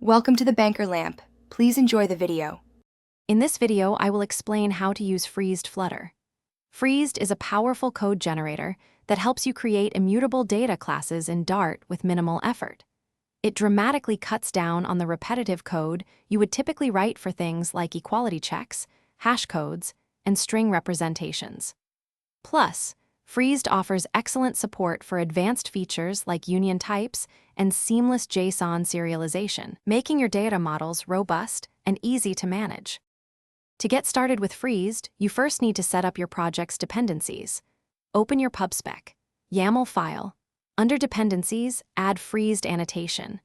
Welcome to the Banker Lamp. Please enjoy the video. In this video, I will explain how to use freezed Flutter. Freezed is a powerful code generator that helps you create immutable data classes in Dart with minimal effort. It dramatically cuts down on the repetitive code you would typically write for things like equality checks, hash codes, and string representations. Plus, Freezed offers excellent support for advanced features like union types and seamless JSON serialization, making your data models robust and easy to manage. To get started with Freezed, you first need to set up your project's dependencies. Open your PubSpec, YAML file. Under Dependencies, add Freezed annotation.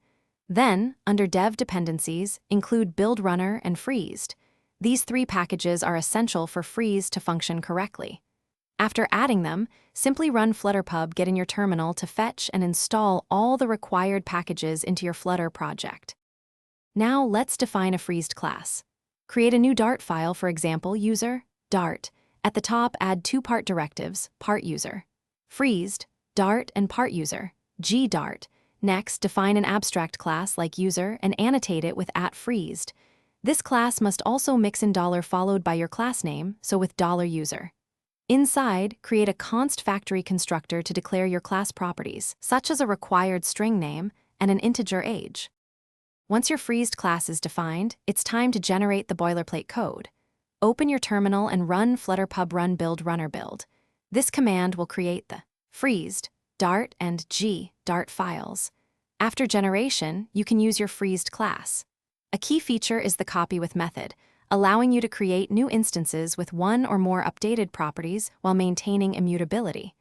Then, under Dev Dependencies, include Build Runner and Freezed. These three packages are essential for Freezed to function correctly. After adding them, simply run flutterpub in your terminal to fetch and install all the required packages into your Flutter project. Now let's define a freezed class. Create a new Dart file, for example, user, Dart. At the top, add two part directives, part user, freezed, Dart and part user, gdart. Next, define an abstract class like user and annotate it with @freezed. This class must also mix in $ followed by your class name, so with $user. Inside, create a const factory constructor to declare your class properties, such as a required string name and an integer age. Once your freezed class is defined, it's time to generate the boilerplate code. Open your terminal and run flutterpub run build runner build. This command will create the freezed, Dart, and gdart files. After generation, you can use your freezed class. A key feature is the copy with method, allowing you to create new instances with one or more updated properties while maintaining immutability.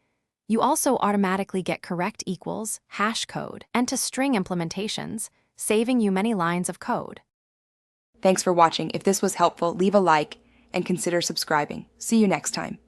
You also automatically get correct equals, hash code, and to string implementations, saving you many lines of code. Thanks for watching. If this was helpful, leave a like and consider subscribing. See you next time.